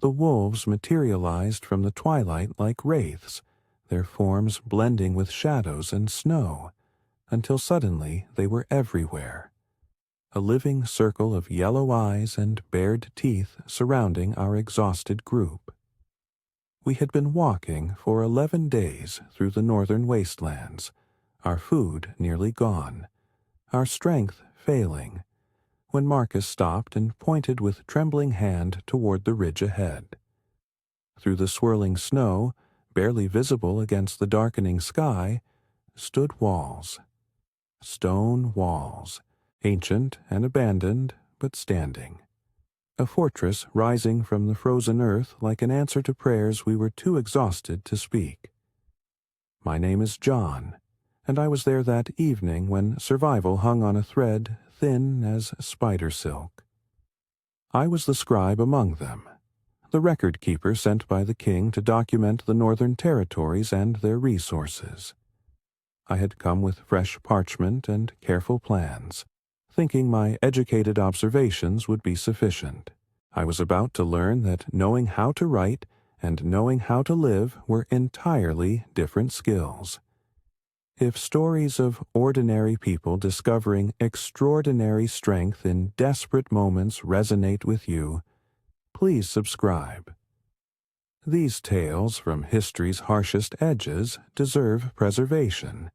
The wolves materialized from the twilight like wraiths, their forms blending with shadows and snow, until suddenly they were everywhere. A living circle of yellow eyes and bared teeth surrounding our exhausted group. We had been walking for 11 days through the northern wastelands, our food nearly gone, our strength failing, when Marcus stopped and pointed with trembling hand toward the ridge ahead. Through the swirling snow, barely visible against the darkening sky, stood walls. Stone walls, ancient and abandoned, but standing. A fortress rising from the frozen earth like an answer to prayers we were too exhausted to speak. My name is John, and I was there that evening when survival hung on a thread thin as spider silk. I was the scribe among them, the record keeper sent by the king to document the northern territories and their resources. I had come with fresh parchment and careful plans, thinking my educated observations would be sufficient. I was about to learn that knowing how to write and knowing how to live were entirely different skills. If stories of ordinary people discovering extraordinary strength in desperate moments resonate with you, please subscribe. These tales from history's harshest edges deserve preservation,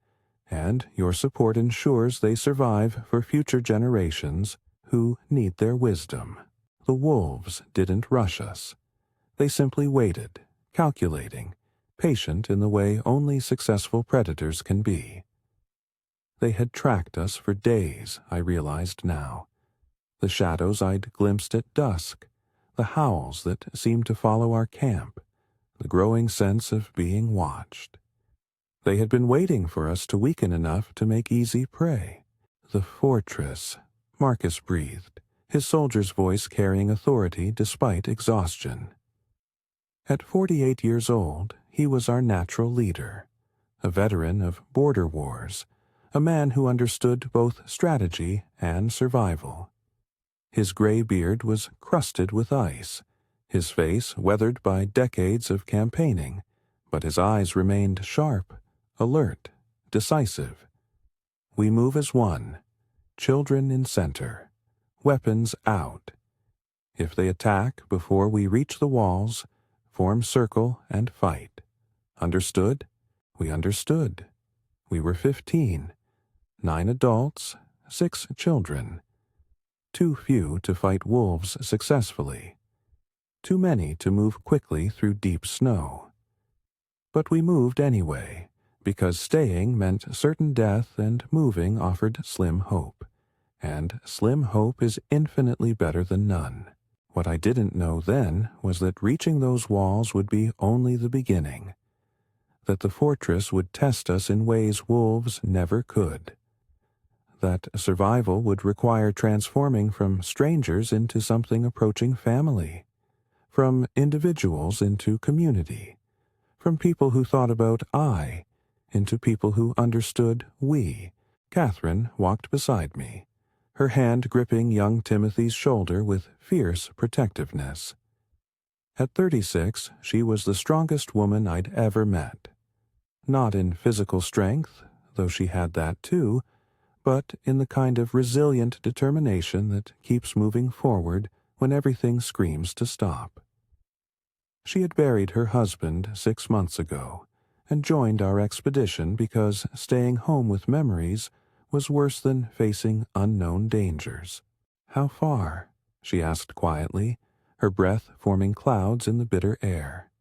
and your support ensures they survive for future generations who need their wisdom. The wolves didn't rush us. They simply waited, calculating, patient in the way only successful predators can be. They had tracked us for days, I realized now. The shadows I'd glimpsed at dusk, the howls that seemed to follow our camp, the growing sense of being watched. They had been waiting for us to weaken enough to make easy prey. The fortress, Marcus breathed, his soldier's voice carrying authority despite exhaustion. At 48 years old, he was our natural leader, a veteran of border wars, a man who understood both strategy and survival. His gray beard was crusted with ice, his face weathered by decades of campaigning, but his eyes remained sharp, alert, decisive. We move as one, children in center, weapons out. If they attack before we reach the walls, form circle and fight. Understood? We understood. We were 15, 9 adults, 6 children. Too few to fight wolves successfully. Too many to move quickly through deep snow. But we moved anyway, because staying meant certain death and moving offered slim hope. And slim hope is infinitely better than none. What I didn't know then was that reaching those walls would be only the beginning. That the fortress would test us in ways wolves never could. That survival would require transforming from strangers into something approaching family. From individuals into community. From people who thought about I into people who understood we. Catherine walked beside me, her hand gripping young Timothy's shoulder with fierce protectiveness. At 36, she was the strongest woman I'd ever met. Not in physical strength, though she had that too, but in the kind of resilient determination that keeps moving forward when everything screams to stop. She had buried her husband 6 months ago, and joined our expedition because staying home with memories was worse than facing unknown dangers. "How far?" she asked quietly, her breath forming clouds in the bitter air.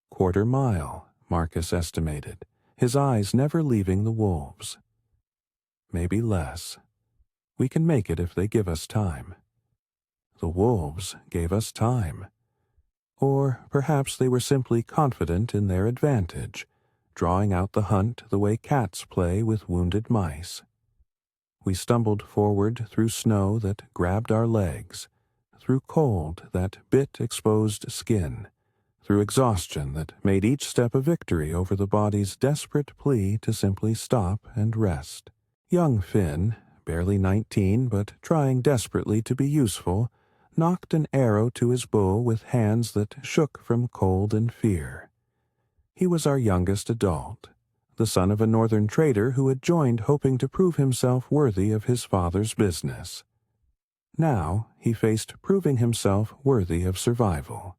"Quarter mile," Marcus estimated, his eyes never leaving the wolves. "Maybe less. We can make it if they give us time." The wolves gave us time. Or perhaps they were simply confident in their advantage, drawing out the hunt the way cats play with wounded mice. We stumbled forward through snow that grabbed our legs, through cold that bit exposed skin, through exhaustion that made each step a victory over the body's desperate plea to simply stop and rest. Young Finn, barely 19 but trying desperately to be useful, nocked an arrow to his bow with hands that shook from cold and fear. He was our youngest adult, the son of a northern trader who had joined hoping to prove himself worthy of his father's business. Now he faced proving himself worthy of survival.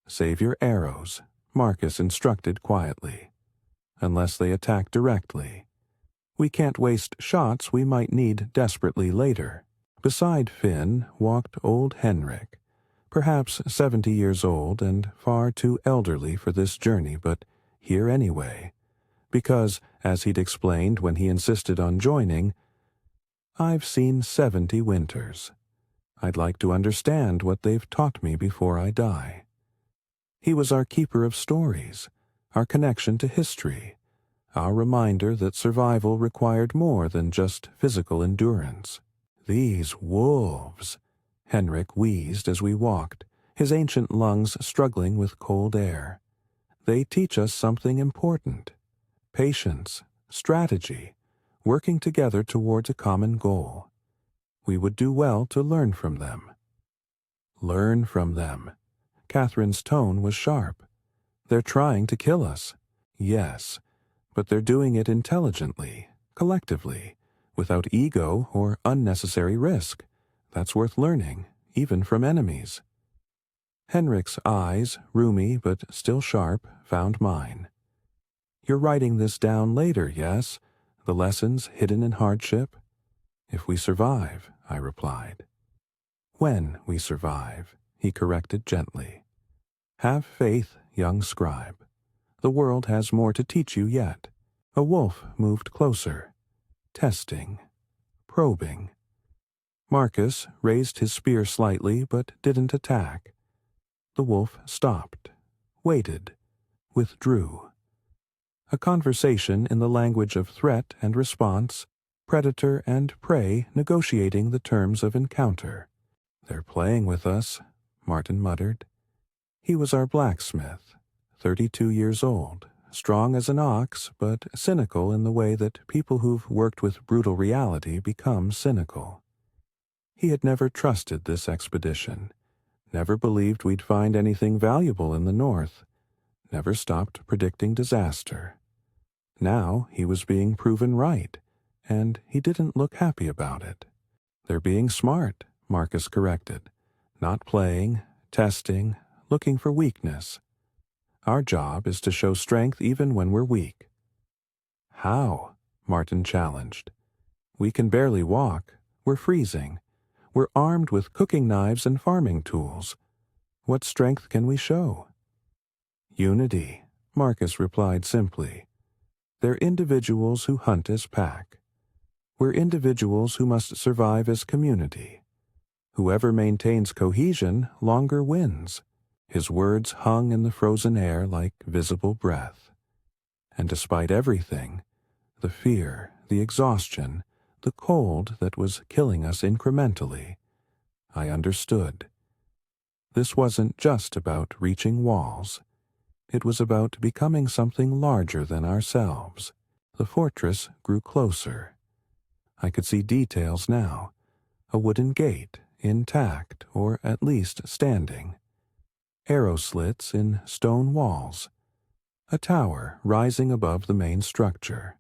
"Save your arrows," Marcus instructed quietly, "unless they attack directly. We can't waste shots we might need desperately later." Beside Finn walked old Henrik, perhaps 70 years old and far too elderly for this journey, but here anyway, because, as he'd explained when he insisted on joining, "I've seen 70 winters. I'd like to understand what they've taught me before I die." He was our keeper of stories, our connection to history, our reminder that survival required more than just physical endurance. "These wolves," Henrik wheezed as we walked, his ancient lungs struggling with cold air. "They teach us something important. Patience, strategy, working together towards a common goal. We would do well to learn from them." "Learn from them." Catherine's tone was sharp. "They're trying to kill us." "Yes, but they're doing it intelligently, collectively, without ego or unnecessary risk. That's worth learning, even from enemies." Henrik's eyes, roomy but still sharp, found mine. "You're writing this down later, yes? The lessons hidden in hardship?" "If we survive," I replied. "When we survive," he corrected gently. "Have faith, young scribe. The world has more to teach you yet." A wolf moved closer, testing, probing. Marcus raised his spear slightly but didn't attack. The wolf stopped, waited, withdrew. A conversation in the language of threat and response, predator and prey negotiating the terms of encounter. "They're playing with us," Martin muttered. He was our blacksmith, 32 years old, strong as an ox, but cynical in the way that people who've worked with brutal reality become cynical. He had never trusted this expedition, never believed we'd find anything valuable in the north, never stopped predicting disaster. Now he was being proven right, and he didn't look happy about it. "They're being smart," Marcus corrected. "Not playing, testing, looking for weakness. Our job is to show strength even when we're weak." "How?" Martin challenged. "We can barely walk. We're freezing. We're armed with cooking knives and farming tools. What strength can we show?" "Unity," Marcus replied simply. "They're individuals who hunt as pack. We're individuals who must survive as community. Whoever maintains cohesion longer wins." His words hung in the frozen air like visible breath. And despite everything, the fear, the exhaustion, the cold that was killing us incrementally, I understood. This wasn't just about reaching walls. It was about becoming something larger than ourselves. The fortress grew closer. I could see details now. A wooden gate, intact, or at least standing. Arrow slits in stone walls. A tower rising above the main structure.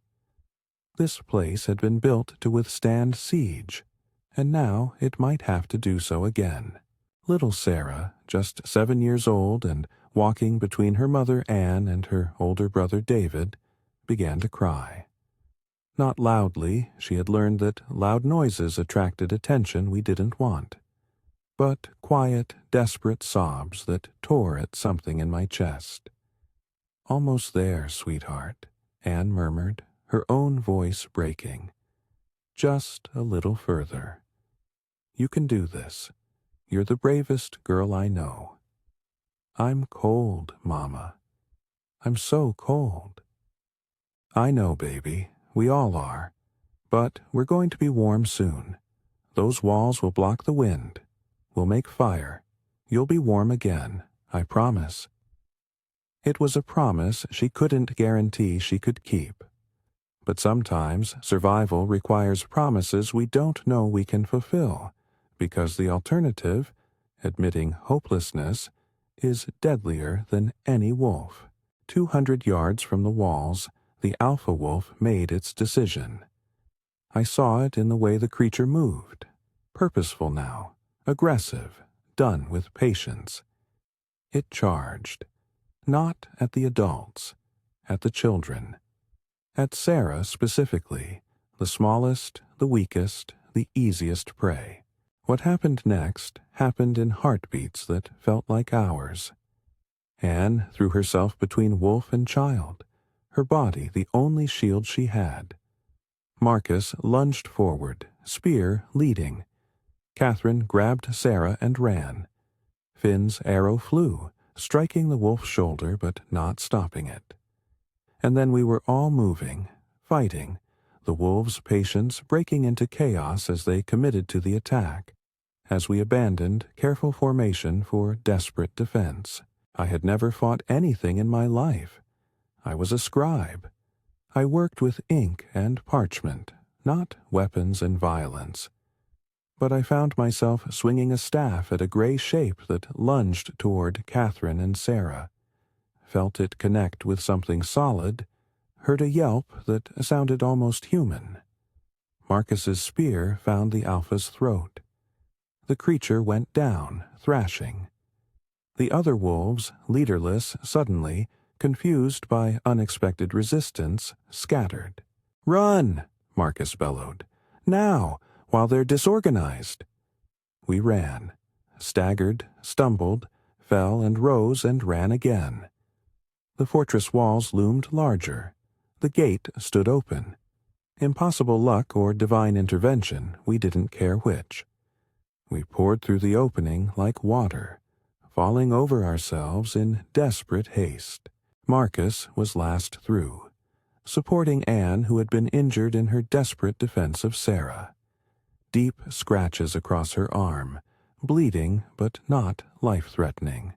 This place had been built to withstand siege, and now it might have to do so again. Little Sarah, just 7 years old and walking between her mother Anne and her older brother David, began to cry. Not loudly, she had learned that loud noises attracted attention we didn't want, but quiet, desperate sobs that tore at something in my chest. "Almost there, sweetheart," Anne murmured, her own voice breaking. "Just a little further. You can do this. You're the bravest girl I know." "I'm cold, Mama. I'm so cold." "I know, baby. We all are. But we're going to be warm soon. Those walls will block the wind. We'll make fire. You'll be warm again, I promise." It was a promise she couldn't guarantee she could keep. But sometimes survival requires promises we don't know we can fulfill, because the alternative, admitting hopelessness, is deadlier than any wolf. 200 yards from the walls, the alpha wolf made its decision. I saw it in the way the creature moved. Purposeful now, aggressive, done with patience. It charged, not at the adults, at the children. At Sarah specifically, the smallest, the weakest, the easiest prey. What happened next happened in heartbeats that felt like hours. Anne threw herself between wolf and child, her body the only shield she had. Marcus lunged forward, spear leading. Catherine grabbed Sarah and ran. Finn's arrow flew, striking the wolf's shoulder but not stopping it. And then we were all moving, fighting, the wolves' patience breaking into chaos as they committed to the attack, as we abandoned careful formation for desperate defense. I had never fought anything in my life. I was a scribe. I worked with ink and parchment, not weapons and violence. But I found myself swinging a staff at a gray shape that lunged toward Catherine and Sarah. Felt it connect with something solid, heard a yelp that sounded almost human. Marcus's spear found the alpha's throat. The creature went down, thrashing. The other wolves, leaderless suddenly, confused by unexpected resistance, scattered. "Run!" Marcus bellowed. "Now, while they're disorganized." We ran, staggered, stumbled, fell and rose and ran again. The fortress walls loomed larger. The gate stood open. Impossible luck or divine intervention, we didn't care which. We poured through the opening like water, falling over ourselves in desperate haste. Marcus was last through, supporting Anne, who had been injured in her desperate defense of Sarah. Deep scratches across her arm, bleeding but not life-threatening.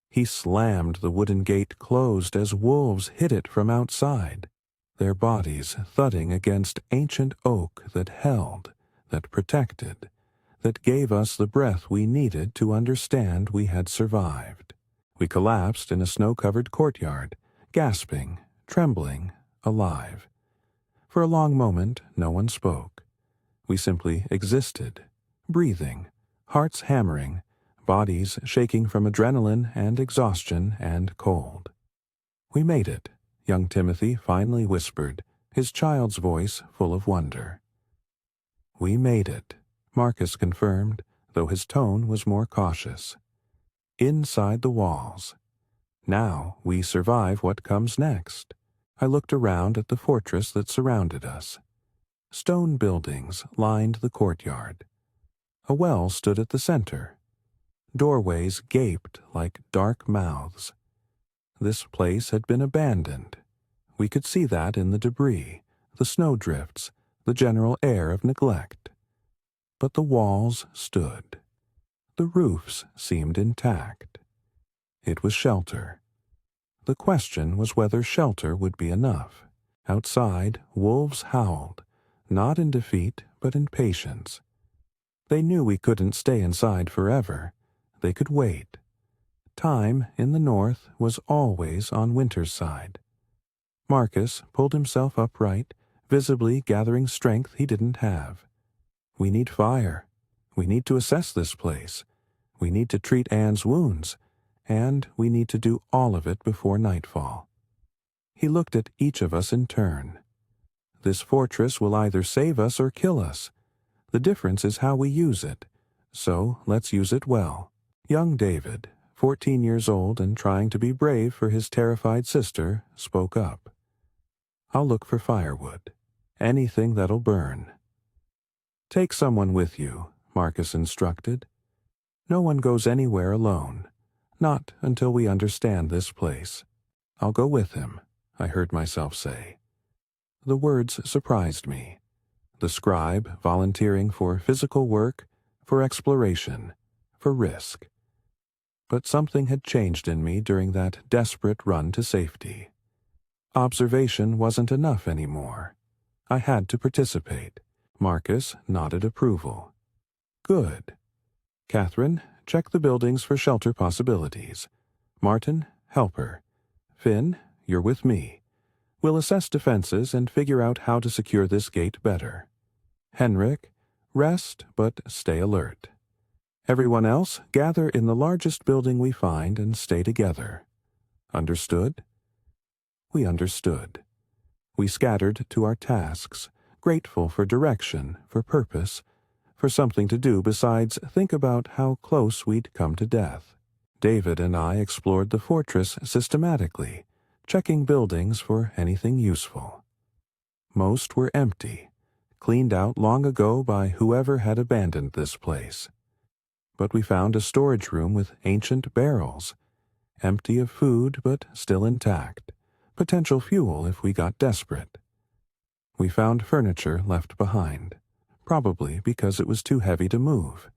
He slammed the wooden gate closed as wolves hit it from outside, their bodies thudding against ancient oak that held, that protected, that gave us the breath we needed to understand we had survived. We collapsed in a snow-covered courtyard, gasping, trembling, alive. For a long moment, no one spoke. We simply existed, breathing, hearts hammering, bodies shaking from adrenaline and exhaustion and cold. "We made it," young Timothy finally whispered, his child's voice full of wonder. "We made it," Marcus confirmed, though his tone was more cautious. "Inside the walls. Now we survive what comes next." I looked around at the fortress that surrounded us. Stone buildings lined the courtyard. A well stood at the center. Doorways gaped like dark mouths. This place had been abandoned. We could see that in the debris, the snowdrifts, the general air of neglect. But the walls stood. The roofs seemed intact. It was shelter. The question was whether shelter would be enough. Outside, wolves howled, not in defeat but in patience. They knew we couldn't stay inside forever. They could wait. Time in the north was always on winter's side. Marcus pulled himself upright, visibly gathering strength he didn't have. "We need fire. We need to assess this place. We need to treat Anne's wounds. And we need to do all of it before nightfall." He looked at each of us in turn. "This fortress will either save us or kill us. The difference is how we use it. So let's use it well." Young David, 14 years old and trying to be brave for his terrified sister, spoke up. "I'll look for firewood. Anything that'll burn." "Take someone with you," Marcus instructed. "No one goes anywhere alone. Not until we understand this place." "I'll go with him," I heard myself say. The words surprised me. The scribe volunteering for physical work, for exploration, for risk. But something had changed in me during that desperate run to safety. Observation wasn't enough anymore. I had to participate. Marcus nodded approval. Good. Catherine, check the buildings for shelter possibilities. Martin, help her. Finn, you're with me. We'll assess defenses and figure out how to secure this gate better. Henrik, rest but stay alert. Everyone else, gather in the largest building we find and stay together. Understood? We understood. We scattered to our tasks, grateful for direction, for purpose, for something to do besides think about how close we'd come to death. David and I explored the fortress systematically, checking buildings for anything useful. Most were empty, cleaned out long ago by whoever had abandoned this place. But we found a storage room with ancient barrels, empty of food but still intact, potential fuel if we got desperate. We found furniture left behind, probably because it was too heavy to move.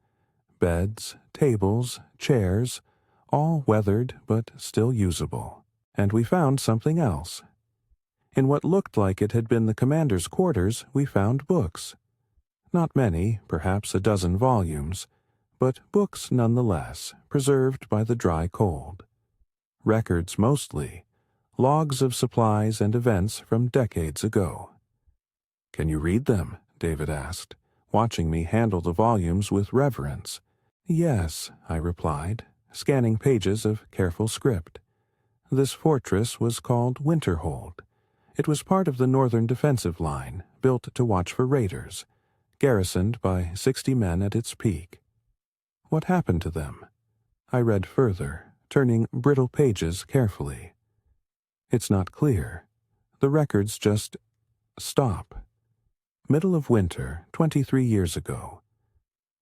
Beds, tables, chairs, all weathered but still usable. And we found something else. In what looked like it had been the commander's quarters, we found books. Not many, perhaps a dozen volumes, but books nonetheless, preserved by the dry cold. Records mostly, logs of supplies and events from decades ago. "Can you read them?" David asked, watching me handle the volumes with reverence. "Yes," I replied, scanning pages of careful script. This fortress was called Winterhold. It was part of the northern defensive line, built to watch for raiders, garrisoned by 60 men at its peak. What happened to them? I read further, turning brittle pages carefully. It's not clear. The records just stop. Middle of winter, 23 years ago.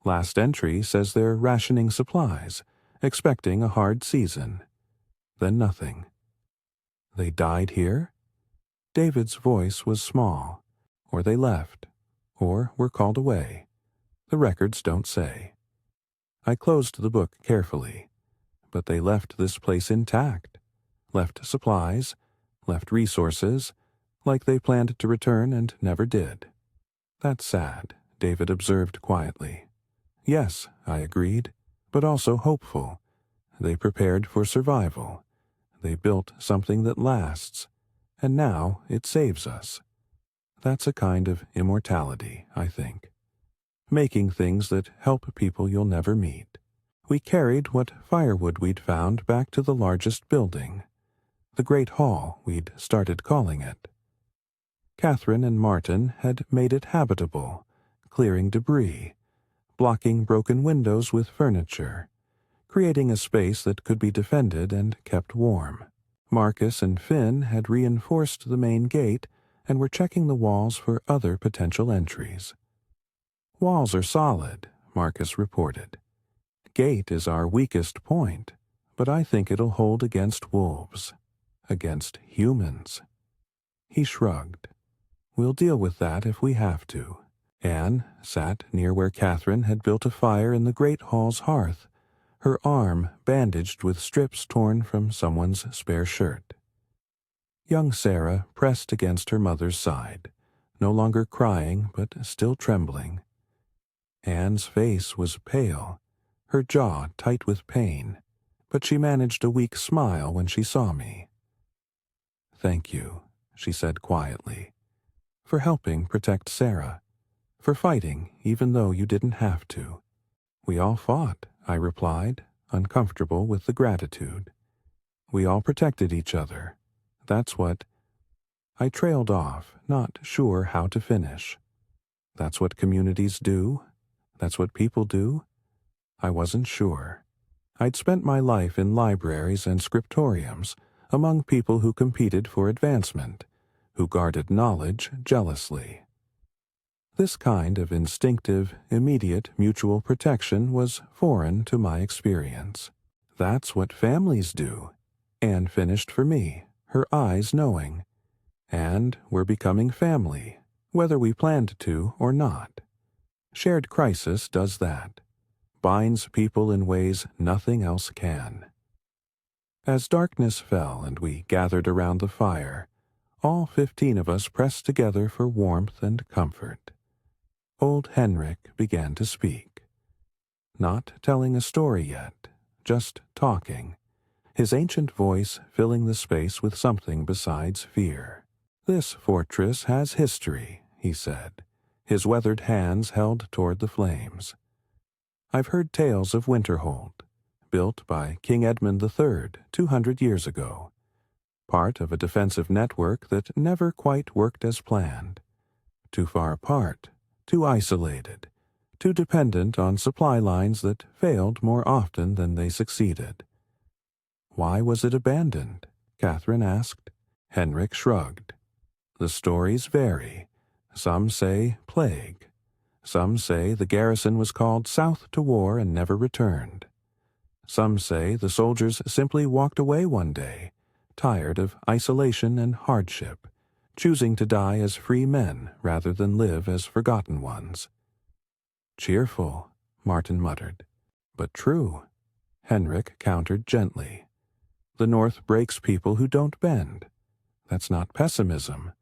Last entry says they're rationing supplies, expecting a hard season. Then nothing. They died here? David's voice was small. Or they left, or were called away. The records don't say. I closed the book carefully, but they left this place intact, left supplies, left resources, like they planned to return and never did. That's sad, David observed quietly. Yes, I agreed, but also hopeful. They prepared for survival. They built something that lasts, and now it saves us. That's a kind of immortality, I think. Making things that help people you'll never meet. We carried what firewood we'd found back to the largest building, the Great Hall we'd started calling it. Catherine and Martin had made it habitable, clearing debris, blocking broken windows with furniture, creating a space that could be defended and kept warm. Marcus and Finn had reinforced the main gate and were checking the walls for other potential entries. "Walls are solid," Marcus reported. "Gate is our weakest point, but I think it'll hold against wolves, against humans." He shrugged. "We'll deal with that if we have to." Anne sat near where Catherine had built a fire in the great hall's hearth, her arm bandaged with strips torn from someone's spare shirt. Young Sarah pressed against her mother's side, no longer crying but still trembling. Anne's face was pale, her jaw tight with pain, but she managed a weak smile when she saw me. "Thank you," she said quietly, "for helping protect Sarah, for fighting even though you didn't have to." "We all fought," I replied, uncomfortable with the gratitude. "We all protected each other. That's what—" I trailed off, not sure how to finish. That's what communities do? That's what people do? I wasn't sure. I'd spent my life in libraries and scriptoriums, among people who competed for advancement, who guarded knowledge jealously. This kind of instinctive, immediate mutual protection was foreign to my experience. "That's what families do," Anne finished for me, her eyes knowing. "And we're becoming family, whether we planned to or not. Shared crisis does that, binds people in ways nothing else can." As darkness fell and we gathered around the fire, all 15 of us pressed together for warmth and comfort. Old Henrik began to speak. not telling a story yet, just talking, his ancient voice filling the space with something besides fear. "This fortress has history," he said, his weathered hands held toward the flames. "I've heard tales of Winterhold, built by King Edmund III 200 years ago, part of a defensive network that never quite worked as planned. Too far apart, too isolated, too dependent on supply lines that failed more often than they succeeded." "Why was it abandoned?" Catherine asked. Henrik shrugged. "The stories vary. Some say plague. Some say the garrison was called south to war and never returned. Some say the soldiers simply walked away one day, tired of isolation and hardship, choosing to die as free men rather than live as forgotten ones." "Cheerful," Martin muttered. "But true," Henrik countered gently. "The North breaks people who don't bend. That's not pessimism.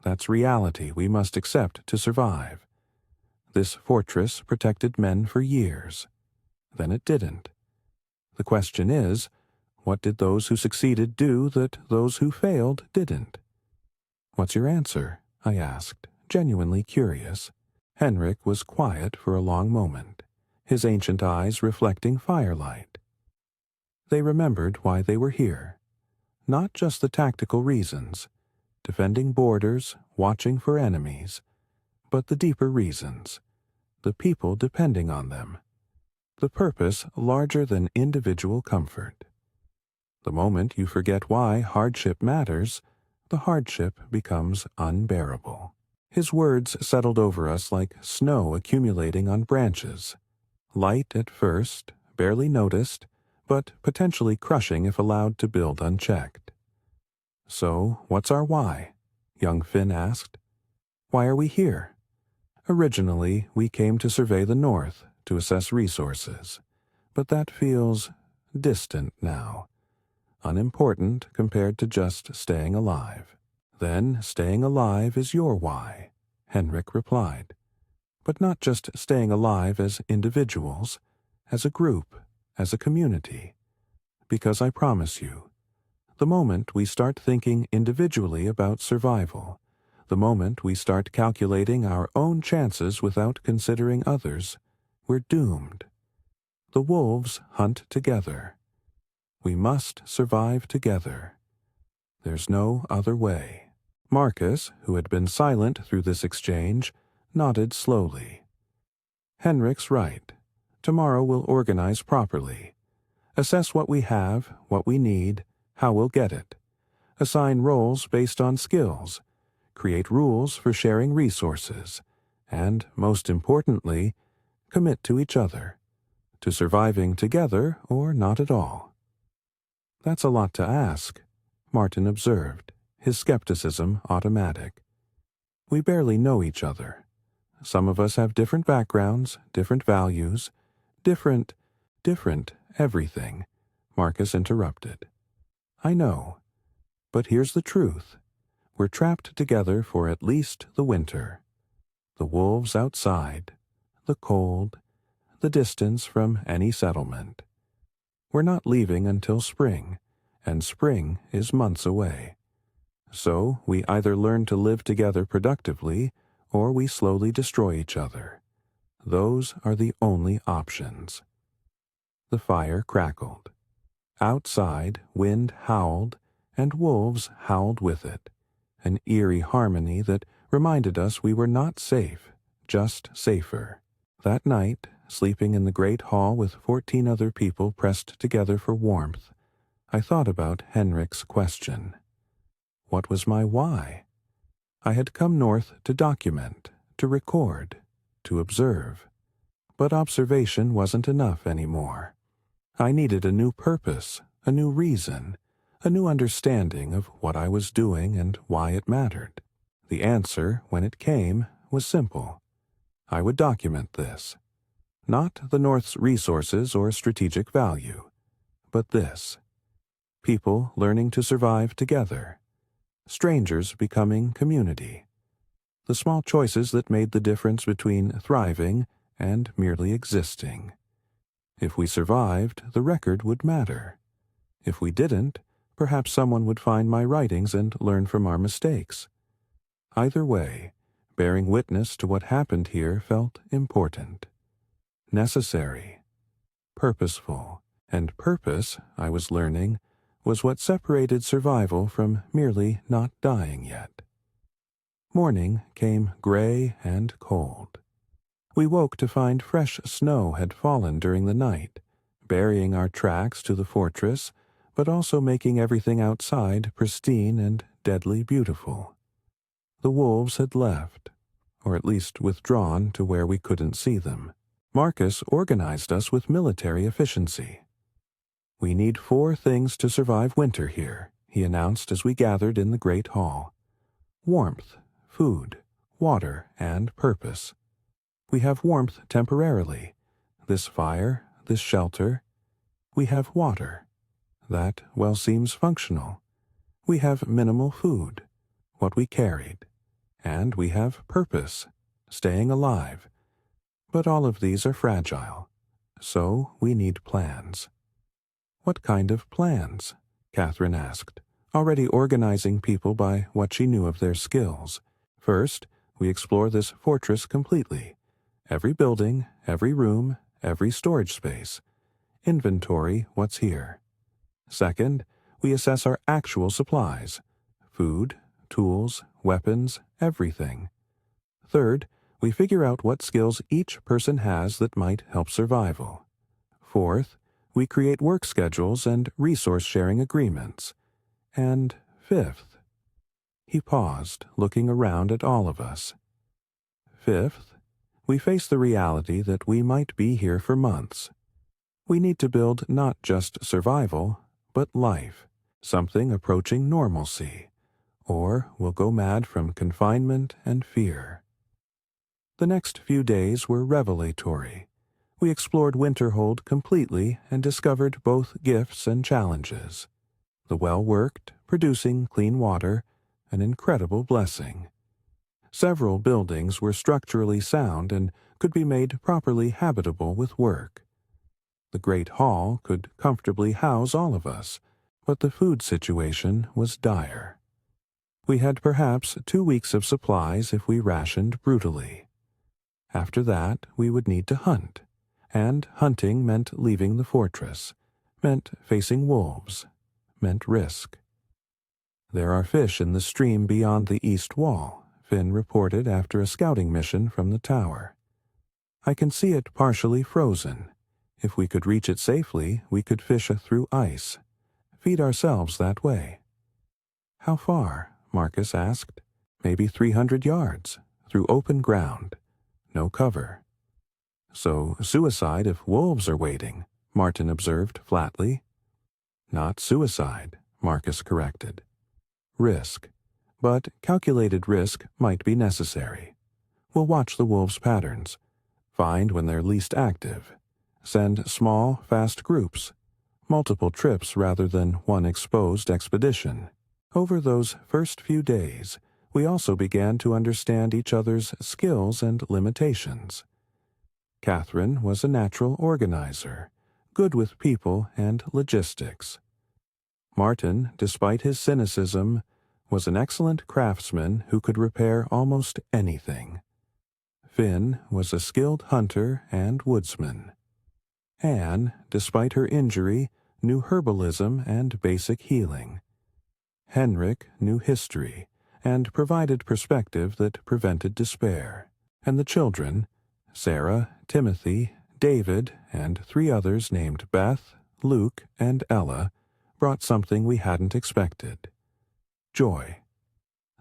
That's reality we must accept to survive. This fortress protected men for years. Then it didn't. The question is, what did those who succeeded do that those who failed didn't?" "What's your answer?" I asked, genuinely curious. Henrik was quiet for a long moment, his ancient eyes reflecting firelight. They remembered why they were here. Not just the tactical reasons, defending borders, watching for enemies, but the deeper reasons, the people depending on them, the purpose larger than individual comfort. The moment you forget why hardship matters, the hardship becomes unbearable. His words settled over us like snow accumulating on branches, light at first, barely noticed, but potentially crushing if allowed to build unchecked. "So, what's our why?" young Finn asked. "Why are we here?" "Originally, we came to survey the North, to assess resources. But that feels distant now, unimportant compared to just staying alive." "Then staying alive is your why," Henrik replied. "But not just staying alive as individuals, as a group, as a community. Because I promise you, the moment we start thinking individually about survival, the moment we start calculating our own chances without considering others, we're doomed. The wolves hunt together. We must survive together. There's no other way." Marcus, who had been silent through this exchange, nodded slowly. "Henrik's right. Tomorrow we'll organize properly. Assess what we have, what we need, how we'll get it. Assign roles based on skills. Create rules for sharing resources. And, most importantly, commit to each other. To surviving together or not at all." "That's a lot to ask," Martin observed, his skepticism automatic. "We barely know each other. Some of us have different backgrounds, different values, different everything," Marcus interrupted. "I know. But here's the truth. We're trapped together for at least the winter. The wolves outside, the cold, the distance from any settlement. We're not leaving until spring, and spring is months away. So we either learn to live together productively, or we slowly destroy each other. Those are the only options." The fire crackled. Outside, wind howled, and wolves howled with it, an eerie harmony that reminded us we were not safe, just safer. That night, sleeping in the great hall with 14 other people pressed together for warmth, I thought about Henrik's question. What was my why? I had come north to document, to record, to observe. But observation wasn't enough anymore. I needed a new purpose, a new reason, a new understanding of what I was doing and why it mattered. The answer, when it came, was simple. I would document this. Not the North's resources or strategic value, but this. People learning to survive together. Strangers becoming community. The small choices that made the difference between thriving and merely existing. If we survived, the record would matter. If we didn't, perhaps someone would find my writings and learn from our mistakes. Either way, bearing witness to what happened here felt important, necessary, purposeful, and purpose, I was learning, was what separated survival from merely not dying yet. Morning came gray and cold. We woke to find fresh snow had fallen during the night, burying our tracks to the fortress, but also making everything outside pristine and deadly beautiful. The wolves had left, or at least withdrawn to where we couldn't see them. Marcus organized us with military efficiency. "We need 4 things to survive winter here," he announced as we gathered in the great hall. "Warmth, food, water, and purpose. We have warmth temporarily. This fire, this shelter. We have water. That, well, seems functional. We have minimal food, what we carried. And we have purpose, staying alive. But all of these are fragile. So we need plans." "What kind of plans?" Catherine asked, already organizing people by what she knew of their skills. "First, we explore this fortress completely. Every building, every room, every storage space. Inventory what's here. Second, we assess our actual supplies. Food, tools, weapons, everything. Third, we figure out what skills each person has that might help survival. Fourth, we create work schedules and resource-sharing agreements. And fifth—" He paused, looking around at all of us. "Fifth, we face the reality that we might be here for months. We need to build not just survival, but life, something approaching normalcy, or we'll go mad from confinement and fear." The next few days were revelatory. We explored Winterhold completely and discovered both gifts and challenges. The well worked, producing clean water, an incredible blessing. Several buildings were structurally sound and could be made properly habitable with work. The great hall could comfortably house all of us, but the food situation was dire. We had perhaps 2 weeks of supplies if we rationed brutally. After that, we would need to hunt, and hunting meant leaving the fortress, meant facing wolves, meant risk. "There are fish in the stream beyond the east wall," Finn reported after a scouting mission from the tower. "I can see it partially frozen. If we could reach it safely, we could fish through ice, feed ourselves that way." "How far?" Marcus asked. "Maybe 300 yards, through open ground. No cover." "So suicide if wolves are waiting," Martin observed flatly. "Not suicide," Marcus corrected. "Risk. But calculated risk might be necessary. We'll watch the wolves' patterns, find when they're least active, send small, fast groups, multiple trips rather than one exposed expedition." Over those first few days, we also began to understand each other's skills and limitations. Catherine was a natural organizer, good with people and logistics. Martin, despite his cynicism, was an excellent craftsman who could repair almost anything. Finn was a skilled hunter and woodsman. Anne, despite her injury, knew herbalism and basic healing. Henrik knew history and provided perspective that prevented despair. And the children, Sarah, Timothy, David, and 3 others named Beth, Luke, and Ella, brought something we hadn't expected: joy.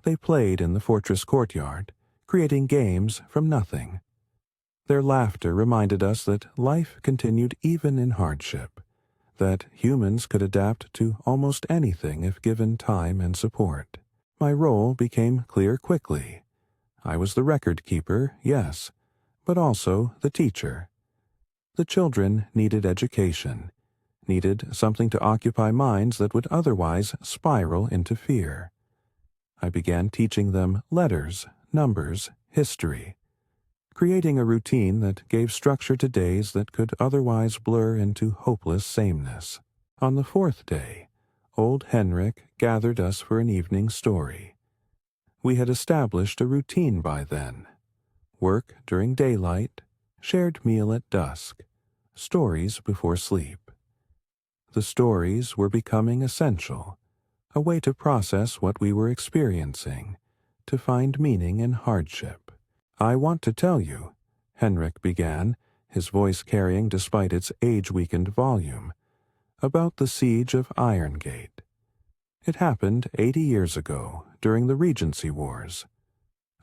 They played in the fortress courtyard, creating games from nothing. Their laughter reminded us that life continued even in hardship, that humans could adapt to almost anything if given time and support. My role became clear quickly. I was the record keeper, yes, but also the teacher. The children needed education, needed something to occupy minds that would otherwise spiral into fear. I began teaching them letters, numbers, history. creating a routine that gave structure to days that could otherwise blur into hopeless sameness. On the fourth day, old Henrik gathered us for an evening story. We had established a routine by then. Work during daylight, shared meal at dusk, stories before sleep. The stories were becoming essential, a way to process what we were experiencing, to find meaning in hardship. "I want to tell you," Henrik began, his voice carrying despite its age-weakened volume, "about the siege of Irongate. It happened 80 years ago, during the Regency Wars.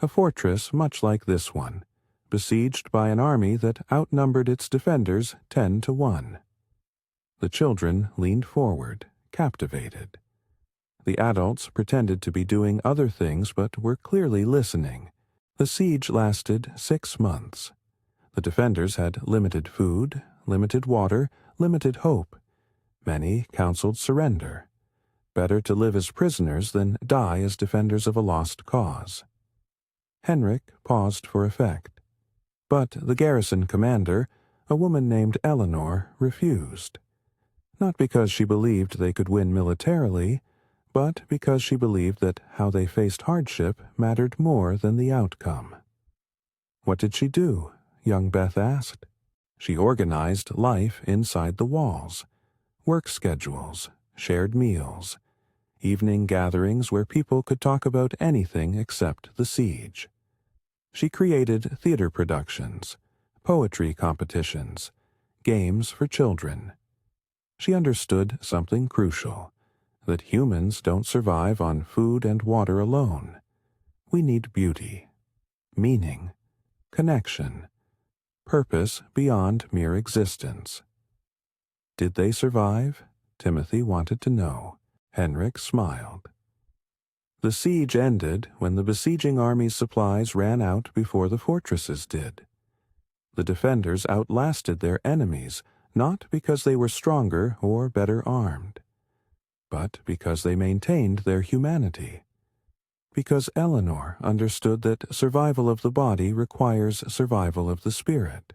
A fortress much like this one, besieged by an army that outnumbered its defenders 10-1. The children leaned forward, captivated. The adults pretended to be doing other things but were clearly listening. The siege lasted 6 months. The defenders had limited food, limited water, limited hope. Many counseled surrender. Better to live as prisoners than die as defenders of a lost cause. Henrik paused for effect. But the garrison commander, a woman named Eleanor, refused. Not because she believed they could win militarily, but because she believed that how they faced hardship mattered more than the outcome. What did she do? Young Beth asked. She organized life inside the walls. Work schedules, shared meals, evening gatherings where people could talk about anything except the siege. She created theater productions, poetry competitions, games for children. She understood something crucial, that humans don't survive on food and water alone. We need beauty, meaning, connection, purpose beyond mere existence. Did they survive? Timothy wanted to know. Henrik smiled. The siege ended when the besieging army's supplies ran out before the fortresses did. The defenders outlasted their enemies, not because they were stronger or better armed, but because they maintained their humanity. Because Eleanor understood that survival of the body requires survival of the spirit.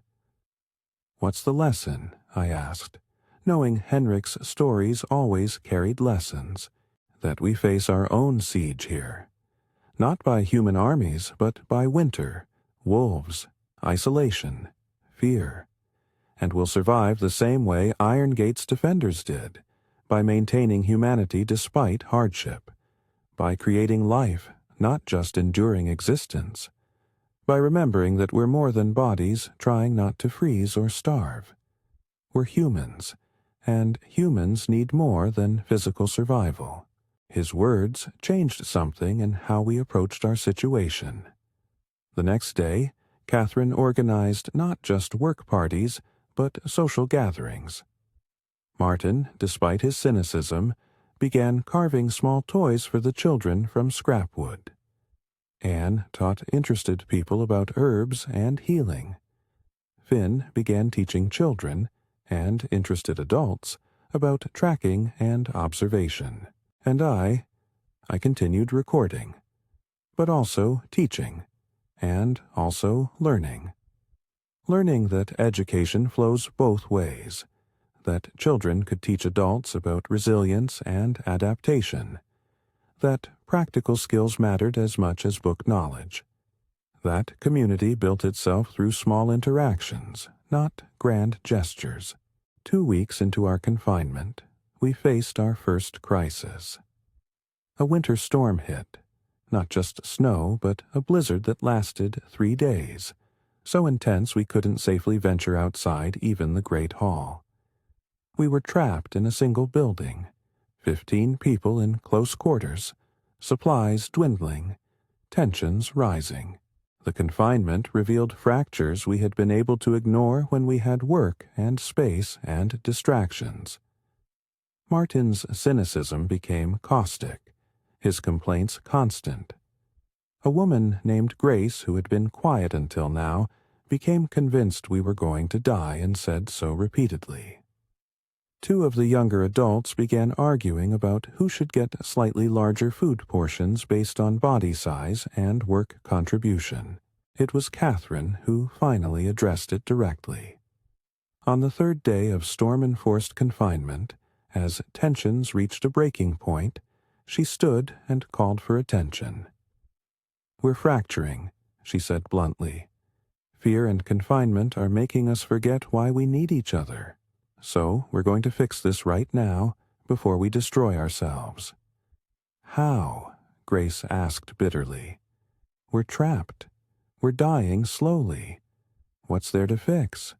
"What's the lesson?" I asked, knowing Henrik's stories always carried lessons, that we face our own siege here. Not by human armies, but by winter, wolves, isolation, fear. And will survive the same way Irongate's defenders did, by maintaining humanity despite hardship, by creating life, not just enduring existence, by remembering that we're more than bodies trying not to freeze or starve. We're humans, and humans need more than physical survival. His words changed something in how we approached our situation. The next day, Catherine organized not just work parties, but social gatherings. Martin, despite his cynicism, began carving small toys for the children from scrap wood. Anne taught interested people about herbs and healing. Finn began teaching children, and interested adults, about tracking and observation. And I continued recording, but also teaching, and also learning. Learning that education flows both ways, that children could teach adults about resilience and adaptation, that practical skills mattered as much as book knowledge, that community built itself through small interactions, not grand gestures. 2 weeks into our confinement, we faced our first crisis. A winter storm hit, not just snow, but a blizzard that lasted 3 days, so intense we couldn't safely venture outside even the Great Hall. We were trapped in a single building, 15 people in close quarters, supplies dwindling, tensions rising. The confinement revealed fractures we had been able to ignore when we had work and space and distractions. Martin's cynicism became caustic, his complaints constant. A woman named Grace, who had been quiet until now, became convinced we were going to die and said so repeatedly. 2 of the younger adults began arguing about who should get slightly larger food portions based on body size and work contribution. It was Catherine who finally addressed it directly. On the third day of storm-enforced confinement, as tensions reached a breaking point, she stood and called for attention. "We're fracturing," she said bluntly. "Fear and confinement are making us forget why we need each other. So we're going to fix this right now, before we destroy ourselves." "How?" Grace asked bitterly. "We're trapped. We're dying slowly. What's there to fix?"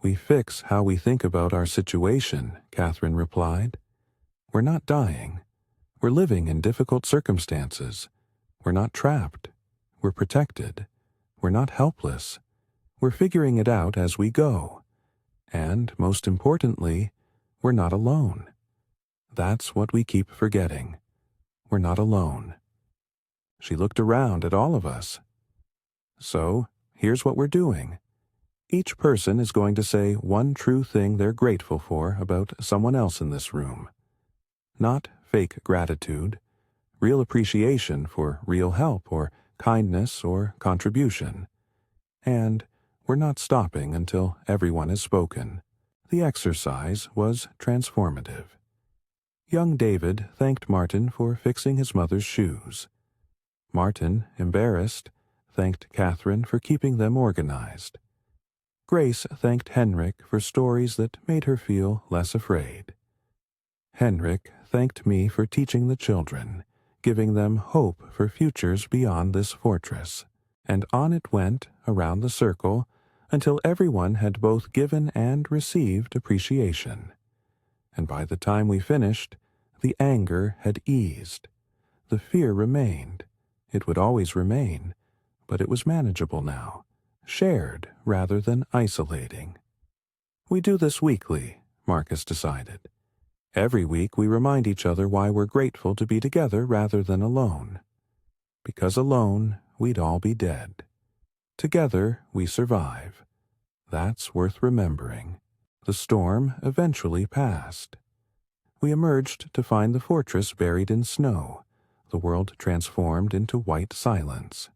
"We fix how we think about our situation," Catherine replied. "We're not dying. We're living in difficult circumstances. We're not trapped. We're protected. We're not helpless. We're figuring it out as we go. And, most importantly, we're not alone. That's what we keep forgetting. We're not alone." She looked around at all of us. "So, here's what we're doing. Each person is going to say one true thing they're grateful for about someone else in this room. Not fake gratitude, real appreciation for real help or kindness or contribution. And we're not stopping until everyone has spoken." The exercise was transformative. Young David thanked Martin for fixing his mother's shoes. Martin, embarrassed, thanked Catherine for keeping them organized. Grace thanked Henrik for stories that made her feel less afraid. Henrik thanked me for teaching the children, giving them hope for futures beyond this fortress. And on it went, around the circle, until everyone had both given and received appreciation. And by the time we finished, the anger had eased. The fear remained. It would always remain, but it was manageable now, shared rather than isolating. "We do this weekly," Marcus decided. "Every week we remind each other why we're grateful to be together rather than alone. Because alone, we'd all be dead. Together, we survive. That's worth remembering." The storm eventually passed. We emerged to find the fortress buried in snow, the world transformed into white silence.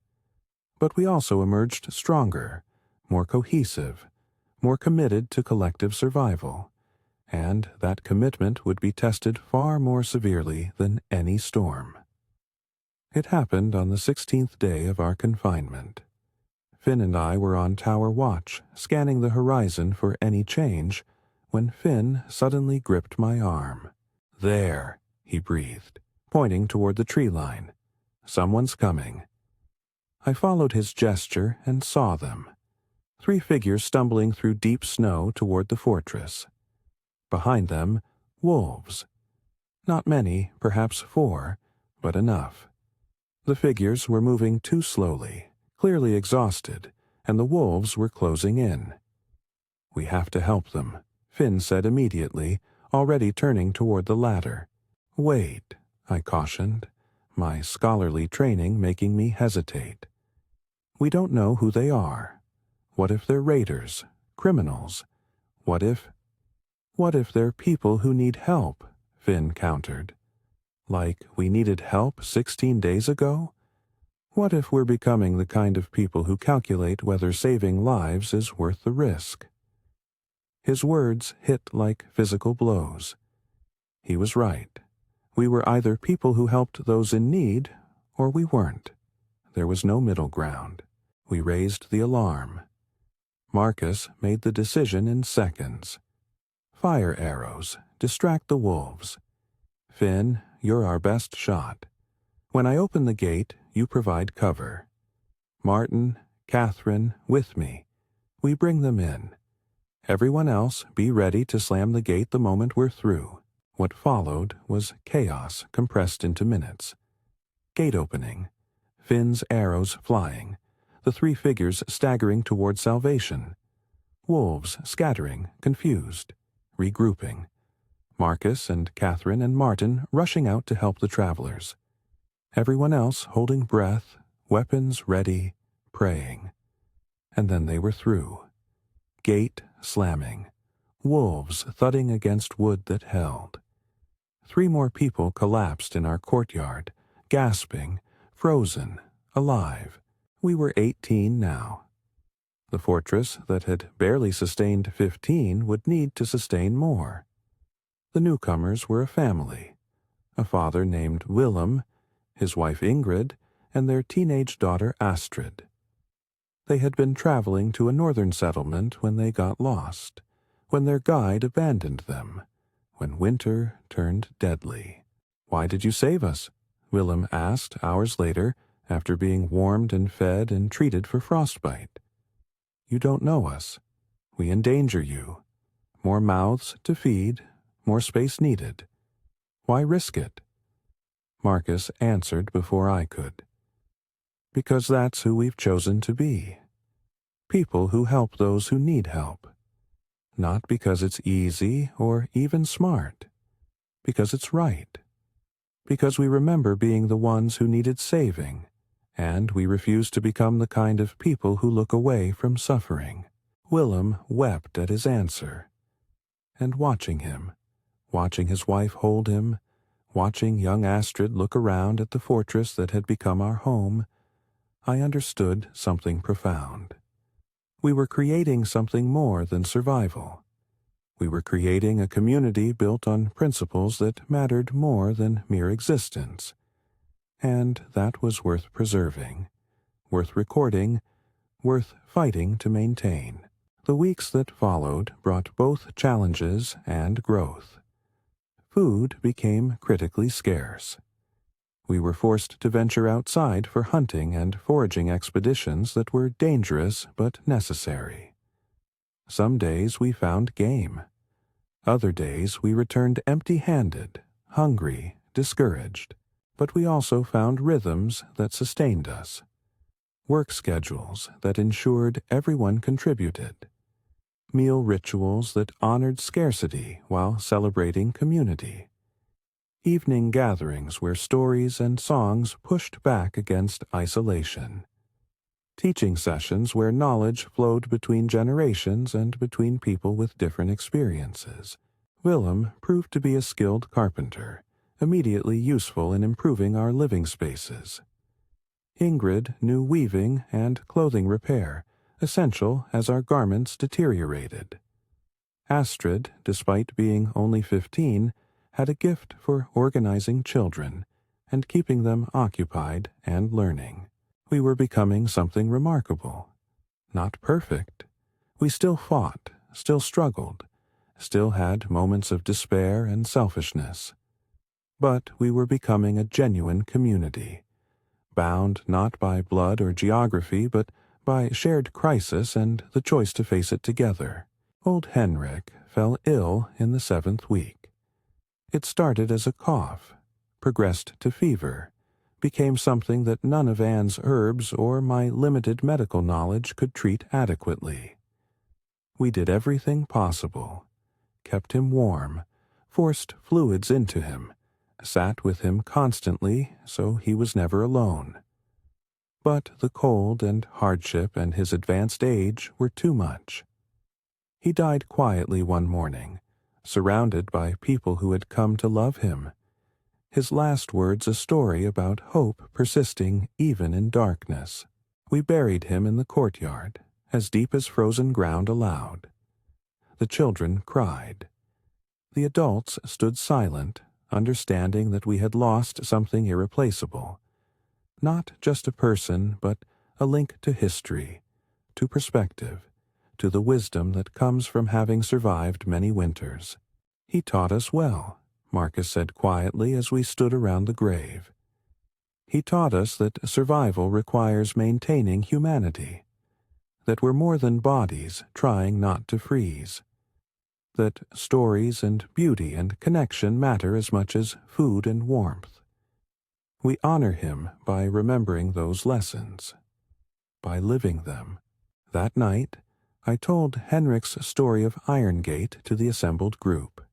But we also emerged stronger, more cohesive, more committed to collective survival, and that commitment would be tested far more severely than any storm. It happened on the 16th day of our confinement. Finn and I were on tower watch, scanning the horizon for any change, when Finn suddenly gripped my arm. "There," he breathed, pointing toward the tree line. "Someone's coming." I followed his gesture and saw them. 3 figures stumbling through deep snow toward the fortress. Behind them, wolves. Not many, perhaps 4, but enough. The figures were moving too slowly, clearly exhausted, and the wolves were closing in. "We have to help them," Finn said immediately, already turning toward the ladder. "Wait," I cautioned, my scholarly training making me hesitate. "We don't know who they are. What if they're raiders, criminals? What if—" "What if they're people who need help?" Finn countered. "Like we needed help 16 days ago? What if we're becoming the kind of people who calculate whether saving lives is worth the risk?" His words hit like physical blows. He was right. We were either people who helped those in need, or we weren't. There was no middle ground. We raised the alarm. Marcus made the decision in seconds. "Fire arrows. Distract the wolves. Finn, you're our best shot. When I open the gate, you provide cover. Martin, Catherine, with me. We bring them in. Everyone else, be ready to slam the gate the moment we're through." What followed was chaos compressed into minutes. Gate opening. Finn's arrows flying. The 3 figures staggering toward salvation. Wolves scattering, confused, regrouping. Marcus and Catherine and Martin rushing out to help the travelers. Everyone else holding breath, weapons ready, praying. And then they were through. Gate slamming. Wolves thudding against wood that held. 3 more people collapsed in our courtyard, gasping, frozen, alive. We were 18 now. The fortress that had barely sustained 15 would need to sustain more. The newcomers were a family, a father named Willem, his wife Ingrid, and their teenage daughter Astrid. They had been traveling to a northern settlement when they got lost, when their guide abandoned them, when winter turned deadly. "Why did you save us?" Willem asked hours later, after being warmed and fed and treated for frostbite. "You don't know us. We endanger you. More mouths to feed, more space needed. Why risk it?" Marcus answered before I could. "Because that's who we've chosen to be. People who help those who need help. Not because it's easy or even smart. Because it's right. Because we remember being the ones who needed saving, and we refuse to become the kind of people who look away from suffering." Willem wept at his answer. And watching him, watching his wife hold him, watching young Astrid look around at the fortress that had become our home, I understood something profound. We were creating something more than survival. We were creating a community built on principles that mattered more than mere existence. And that was worth preserving, worth recording, worth fighting to maintain. The weeks that followed brought both challenges and growth. Food became critically scarce. We were forced to venture outside for hunting and foraging expeditions that were dangerous but necessary. Some days we found game. Other days we returned empty-handed, hungry, discouraged. But we also found rhythms that sustained us. Work schedules that ensured everyone contributed. Meal rituals that honored scarcity while celebrating community. Evening gatherings where stories and songs pushed back against isolation. Teaching sessions where knowledge flowed between generations and between people with different experiences. Willem proved to be a skilled carpenter, immediately useful in improving our living spaces. Ingrid knew weaving and clothing repair, essential as our garments deteriorated. Astrid, despite being only 15, had a gift for organizing children and keeping them occupied and learning. We were becoming something remarkable. Not perfect. We still fought, still struggled, still had moments of despair and selfishness. But we were becoming a genuine community, bound not by blood or geography, but by shared crisis and the choice to face it together. Old Henrik fell ill in the 7th week. It started as a cough, progressed to fever, became something that none of Anne's herbs or my limited medical knowledge could treat adequately. We did everything possible, kept him warm, forced fluids into him, sat with him constantly so he was never alone. But the cold and hardship and his advanced age were too much. He died quietly one morning, surrounded by people who had come to love him. His last words a story about hope persisting even in darkness. We buried him in the courtyard, as deep as frozen ground allowed. The children cried. The adults stood silent, understanding that we had lost something irreplaceable. Not just a person, but a link to history, to perspective, to the wisdom that comes from having survived many winters. "He taught us well," Marcus said quietly as we stood around the grave. "He taught us that survival requires maintaining humanity, that we're more than bodies trying not to freeze, that stories and beauty and connection matter as much as food and warmth. We honor him by remembering those lessons, by living them." That night, I told Henrik's story of Iron Gate to the assembled group.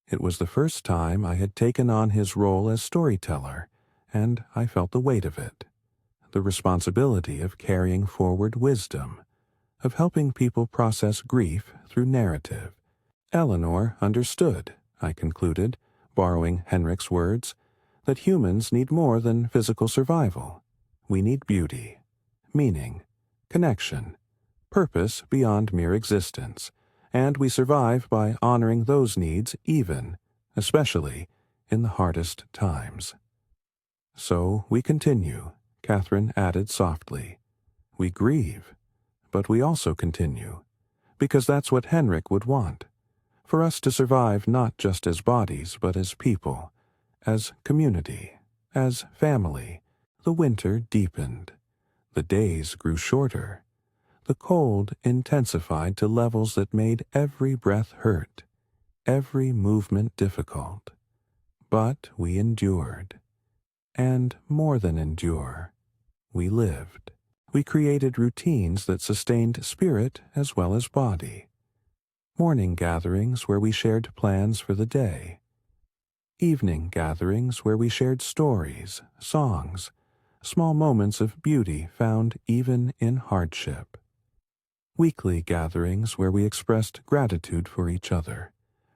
It was the first time I had taken on his role as storyteller, and I felt the weight of it, the responsibility of carrying forward wisdom, of helping people process grief through narrative. Eleanor understood, I concluded, borrowing Henrik's words, that humans need more than physical survival. We need beauty. meaning, connection, purpose beyond mere existence, and we survive by honoring those needs even, especially, in the hardest times. So we continue, Catherine added softly. We grieve, but we also continue, because that's what Henrik would want, for us to survive not just as bodies but as people, as community, as family. The winter deepened. The days grew shorter. The cold intensified to levels that made every breath hurt, every movement difficult. But we endured. And more than endure, we lived. We created routines that sustained spirit as well as body. Morning gatherings where we shared plans for the day. Evening gatherings where we shared stories, songs, small moments of beauty found even in hardship. Weekly gatherings where we expressed gratitude for each other,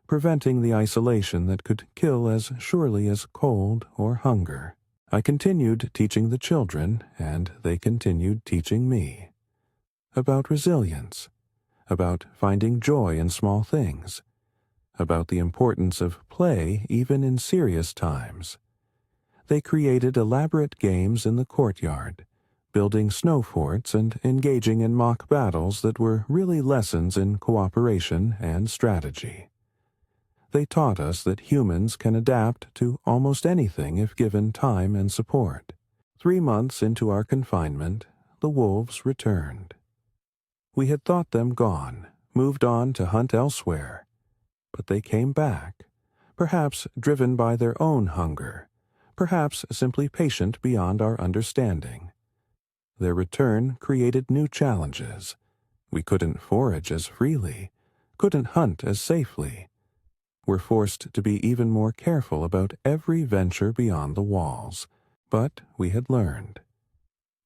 preventing the isolation that could kill as surely as cold or hunger. I continued teaching the children, and they continued teaching me. About resilience, about finding joy in small things, about the importance of play even in serious times. They created elaborate games in the courtyard, building snow forts and engaging in mock battles that were really lessons in cooperation and strategy. They taught us that humans can adapt to almost anything if given time and support. 3 months into our confinement, the wolves returned. We had thought them gone, moved on to hunt elsewhere, but they came back, perhaps driven by their own hunger, perhaps simply patient beyond our understanding. Their return created new challenges. We couldn't forage as freely, couldn't hunt as safely. We're forced to be even more careful about every venture beyond the walls, but we had learned.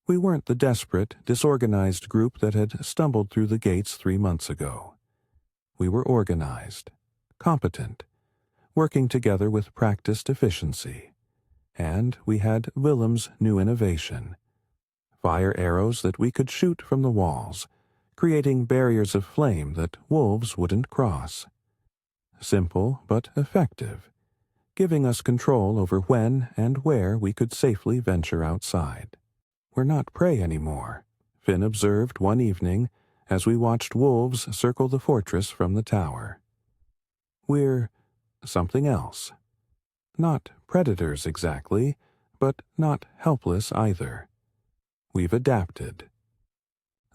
We weren't the desperate, disorganized group that had stumbled through the gates 3 months ago. We were organized, competent, working together with practiced efficiency. And we had Willem's new innovation, fire arrows that we could shoot from the walls, creating barriers of flame that wolves wouldn't cross. Simple but effective, giving us control over when and where we could safely venture outside. We're not prey anymore, Finn observed one evening as we watched wolves circle the fortress from the tower. We're something else. Not predators exactly, but not helpless either. We've adapted.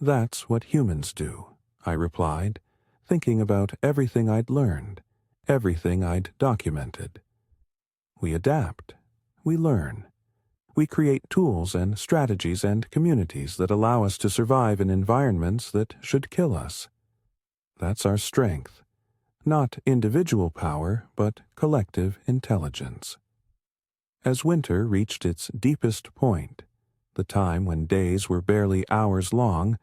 That's what humans do, I replied, thinking about everything I'd learned, everything I'd documented. We adapt. We learn. We create tools and strategies and communities that allow us to survive in environments that should kill us. That's our strength. Not individual power, but collective intelligence. As winter reached its deepest point, the time when days were barely hours long,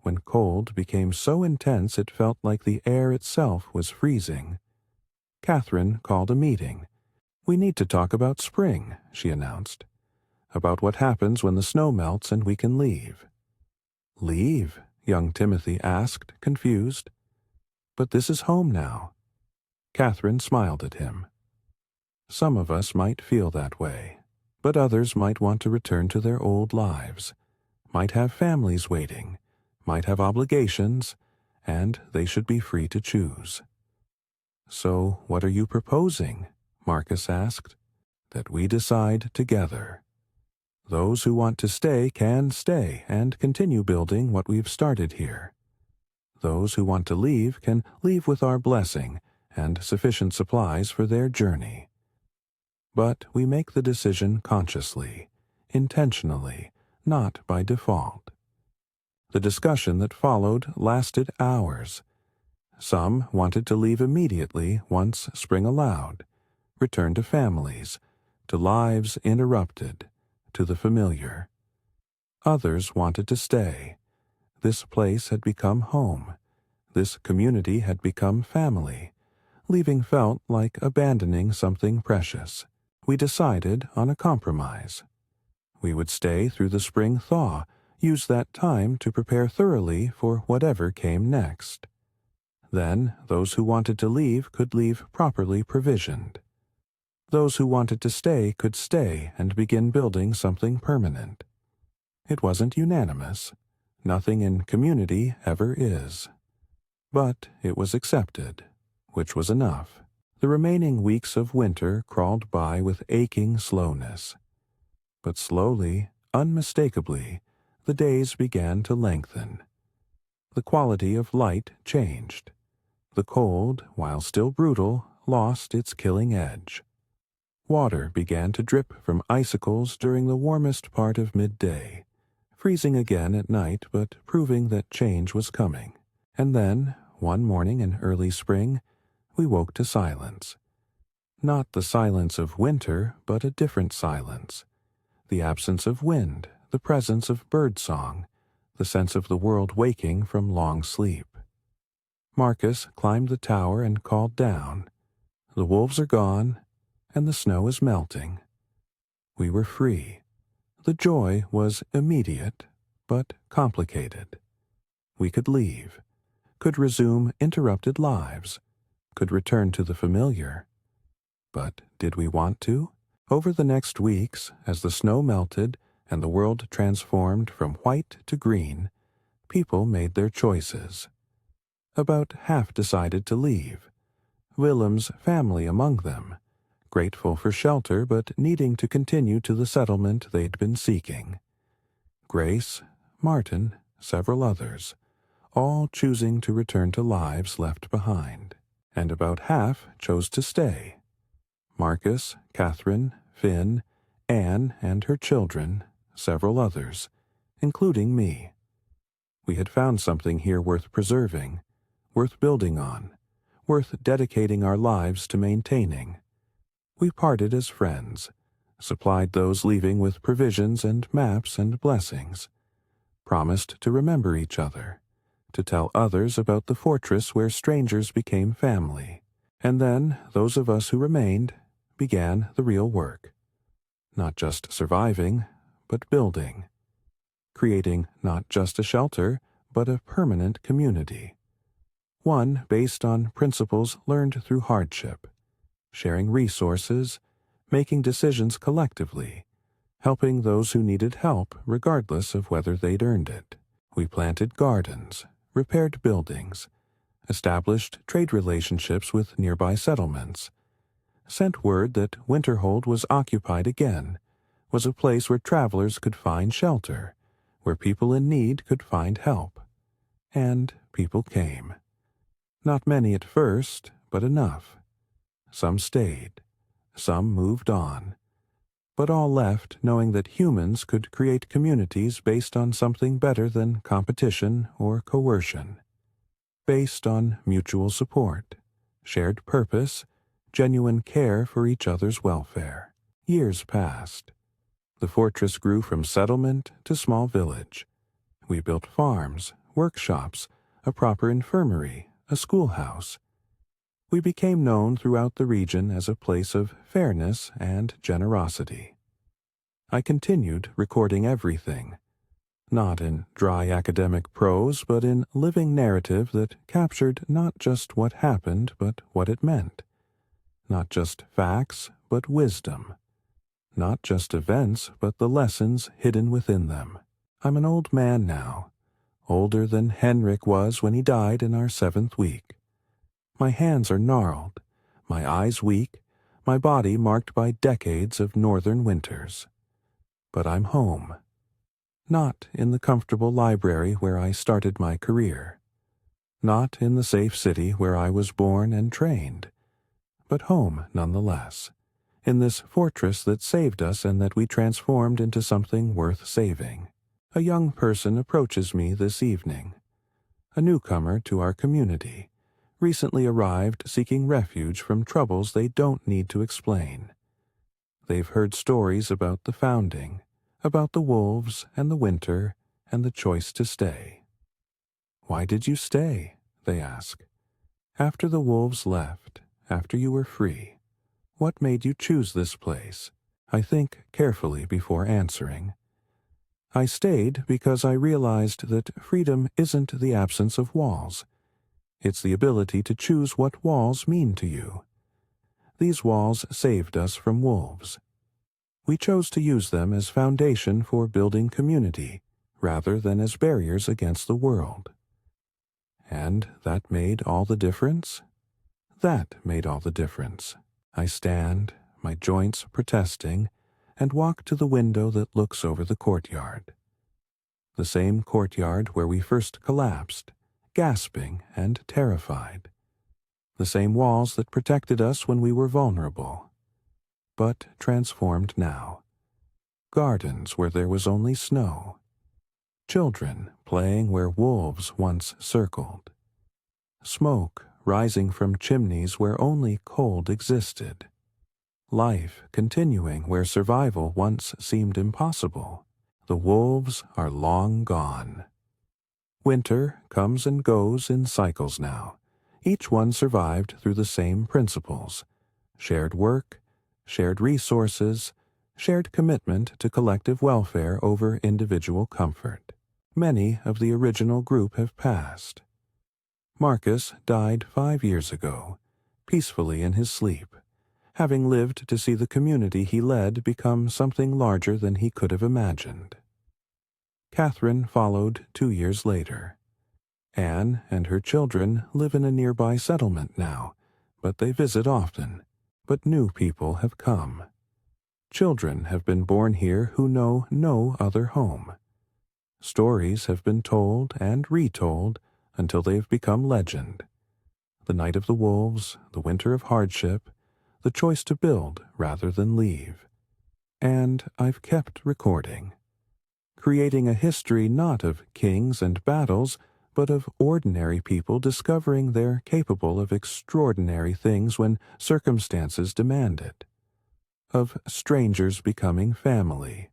when cold became so intense it felt like the air itself was freezing, Catherine called a meeting. We need to talk about spring, she announced. About what happens when the snow melts and we can leave. Leave? Young Timothy asked, confused. But this is home now. Catherine smiled at him. Some of us might feel that way, but others might want to return to their old lives, might have families waiting, might have obligations, and they should be free to choose. So what are you proposing? Marcus asked. That we decide together. Those who want to stay can stay and continue building what we've started here. Those who want to leave can leave with our blessing and sufficient supplies for their journey. But we make the decision consciously, intentionally, not by default. The discussion that followed lasted hours. Some wanted to leave immediately once spring allowed, return to families, to lives interrupted, to the familiar. Others wanted to stay. This place had become home. This community had become family. Leaving felt like abandoning something precious. We decided on a compromise. We would stay through the spring thaw, use that time to prepare thoroughly for whatever came next. Then those who wanted to leave could leave properly provisioned. Those who wanted to stay could stay and begin building something permanent. It wasn't unanimous. Nothing in community ever is. But it was accepted, which was enough. The remaining weeks of winter crawled by with aching slowness. But slowly, unmistakably, the days began to lengthen. The quality of light changed. The cold, while still brutal, lost its killing edge. Water began to drip from icicles during the warmest part of midday, freezing again at night but proving that change was coming. And then, one morning in early spring, we woke to silence. Not the silence of winter, but a different silence. The absence of wind, the presence of birdsong, the sense of the world waking from long sleep. Marcus climbed the tower and called down, "The wolves are gone, and the snow is melting." We were free. The joy was immediate, but complicated. We could leave, could resume interrupted lives, could return to the familiar. But did we want to? Over the next weeks, as the snow melted and the world transformed from white to green, people made their choices. About half decided to leave, Willem's family among them, grateful for shelter but needing to continue to the settlement they'd been seeking. Grace, Martin, several others, all choosing to return to lives left behind. And about half chose to stay. Marcus, Catherine, Finn, Anne and her children, several others, including me. We had found something here worth preserving, worth building on, worth dedicating our lives to maintaining. We parted as friends, supplied those leaving with provisions and maps and blessings, promised to remember each other, to tell others about the fortress where strangers became family, and then those of us who remained began the real work. Not just surviving, but building. Creating not just a shelter, but a permanent community. One based on principles learned through hardship, sharing resources, making decisions collectively, helping those who needed help regardless of whether they'd earned it. We planted gardens, repaired buildings, established trade relationships with nearby settlements, sent word that Winterhold was occupied again, was a place where travelers could find shelter, where people in need could find help. And people came. Not many at first, but enough. Some stayed, some moved on, but all left knowing that humans could create communities based on something better than competition or coercion, based on mutual support, shared purpose, genuine care for each other's welfare. Years passed. The fortress grew from settlement to small village. We built farms, workshops, a proper infirmary, a schoolhouse. We became known throughout the region as a place of fairness and generosity. I continued recording everything, not in dry academic prose, but in living narrative that captured not just what happened, but what it meant. Not just facts, but wisdom. Not just events, but the lessons hidden within them. I'm an old man now, older than Henrik was when he died in our 7th week. My hands are gnarled, my eyes weak, my body marked by decades of northern winters. But I'm home. Not in the comfortable library where I started my career. Not in the safe city where I was born and trained. But home nonetheless, in this fortress that saved us and that we transformed into something worth saving. A young person approaches me this evening, a newcomer to our community, recently arrived seeking refuge from troubles they don't need to explain. They've heard stories about the founding, about the wolves and the winter and the choice to stay. "Why did you stay?" they ask. "After the wolves left, after you were free, what made you choose this place?" I think carefully before answering. I stayed because I realized that freedom isn't the absence of walls. It's the ability to choose what walls mean to you. These walls saved us from wolves. We chose to use them as foundation for building community, rather than as barriers against the world. And that made all the difference? That made all the difference. I stand, my joints protesting, and walk to the window that looks over the courtyard. The same courtyard where we first collapsed, gasping and terrified. The same walls that protected us when we were vulnerable, but transformed now. Gardens where there was only snow. Children playing where wolves once circled. Smoke rising from chimneys where only cold existed. Life continuing where survival once seemed impossible. The wolves are long gone. Winter comes and goes in cycles now. Each one survived through the same principles: shared work, shared resources, shared commitment to collective welfare over individual comfort. Many of the original group have passed. Marcus died 5 years ago, peacefully in his sleep, having lived to see the community he led become something larger than he could have imagined. Catherine followed 2 years later. Anne and her children live in a nearby settlement now, but they visit often. But new people have come. Children have been born here who know no other home. Stories have been told and retold until they have become legend. The night of the wolves, the winter of hardship, the choice to build rather than leave. And I've kept recording, creating a history not of kings and battles, but of ordinary people discovering they're capable of extraordinary things when circumstances demand it, of strangers becoming family,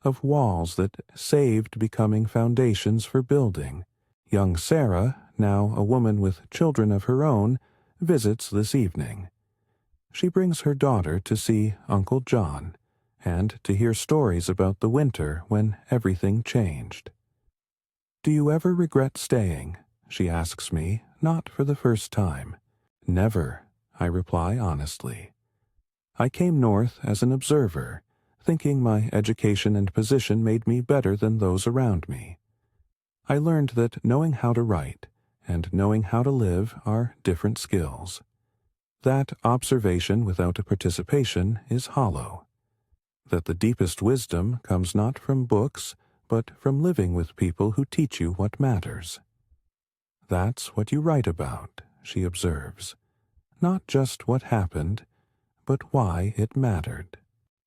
of walls that saved becoming foundations for building. Young Sarah, now a woman with children of her own, visits this evening. She brings her daughter to see Uncle John and to hear stories about the winter when everything changed. "Do you ever regret staying?" she asks me, not for the first time. "Never," I reply honestly. I came north as an observer, thinking my education and position made me better than those around me. I learned that knowing how to write and knowing how to live are different skills. That observation without a participation is hollow. That the deepest wisdom comes not from books, but from living with people who teach you what matters. "That's what you write about," she observes. "Not just what happened, but why it mattered."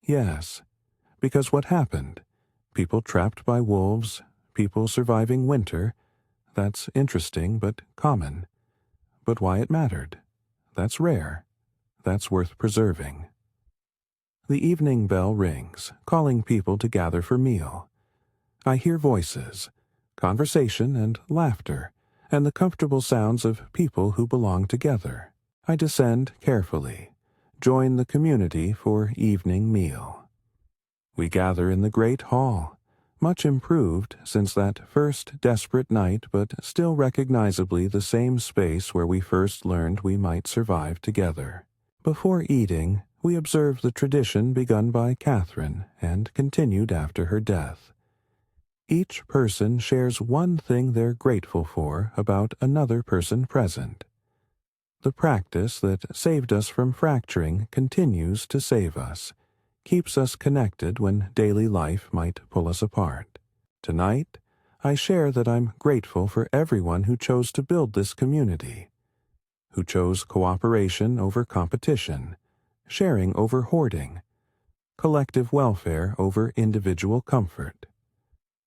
Yes, because what happened? People trapped by wolves, people surviving winter. That's interesting but common. But why it mattered? That's rare. That's worth preserving. The evening bell rings, calling people to gather for meal. I hear voices, conversation and laughter, and the comfortable sounds of people who belong together. I descend carefully, join the community for evening meal. We gather in the great hall, much improved since that first desperate night, but still recognizably the same space where we first learned we might survive together. Before eating, we observe the tradition begun by Catherine and continued after her death. Each person shares one thing they're grateful for about another person present. The practice that saved us from fracturing continues to save us, keeps us connected when daily life might pull us apart. Tonight, I share that I'm grateful for everyone who chose to build this community, who chose cooperation over competition, sharing over hoarding, collective welfare over individual comfort,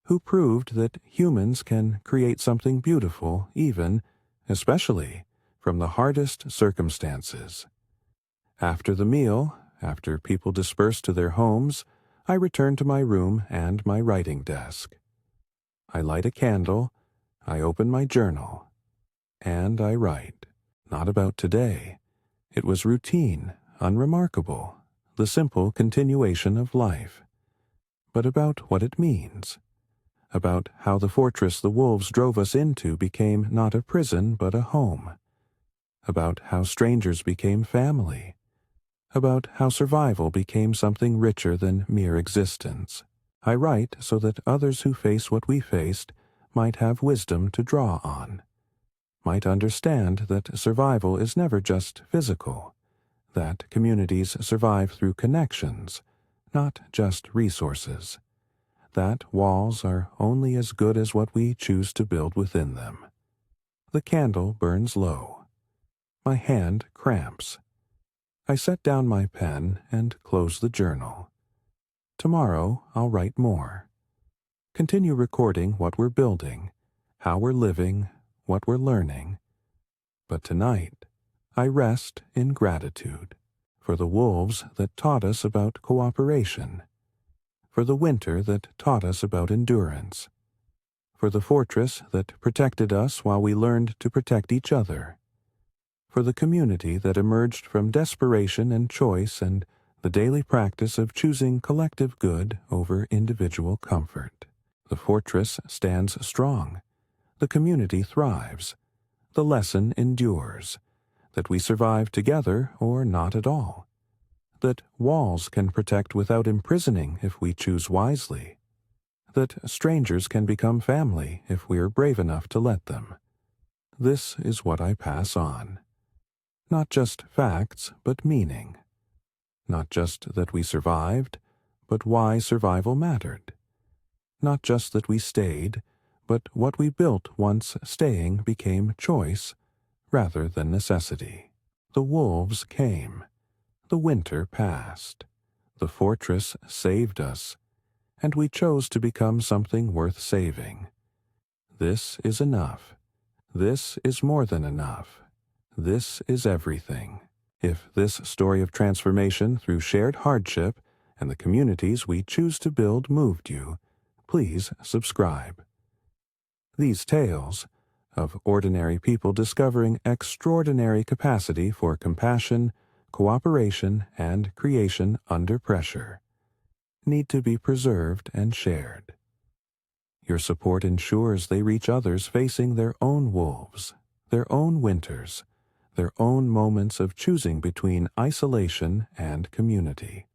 who proved that humans can create something beautiful even, especially, from the hardest circumstances. After the meal, after people disperse to their homes, I return to my room and my writing desk. I light a candle, I open my journal, and I write. Not about today. It was routine, unremarkable, the simple continuation of life. but about what it means. About how the fortress the wolves drove us into became not a prison but a home. About how strangers became family. About how survival became something richer than mere existence. I write so that others who face what we faced might have wisdom to draw on, might understand that survival is never just physical, that communities survive through connections, not just resources, that walls are only as good as what we choose to build within them. The candle burns low. My hand cramps. I set down my pen and close the journal. Tomorrow I'll write more. Continue recording what we're building, how we're living, what we're learning. But tonight, I rest in gratitude for the wolves that taught us about cooperation, for the winter that taught us about endurance, for the fortress that protected us while we learned to protect each other, for the community that emerged from desperation and choice and the daily practice of choosing collective good over individual comfort. The fortress stands strong. The community thrives. The lesson endures, that we survive together or not at all, that walls can protect without imprisoning if we choose wisely, that strangers can become family if we are brave enough to let them. This is what I pass on. Not just facts, but meaning. Not just that we survived, but why survival mattered. Not just that we stayed, but what we built once staying became choice rather than necessity. The wolves came. The winter passed. The fortress saved us, and we chose to become something worth saving. This is enough. This is more than enough. This is everything. If this story of transformation through shared hardship and the communities we choose to build moved you, please subscribe. These tales of ordinary people discovering extraordinary capacity for compassion, cooperation, and creation under pressure need to be preserved and shared. Your support ensures they reach others facing their own wolves, their own winters, their own moments of choosing between isolation and community.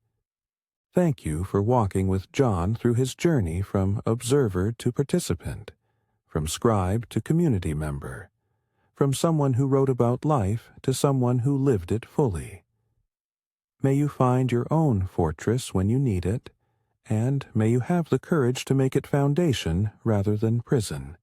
Thank you for walking with John through his journey from observer to participant, from scribe to community member, from someone who wrote about life to someone who lived it fully. May you find your own fortress when you need it, and may you have the courage to make it foundation rather than prison.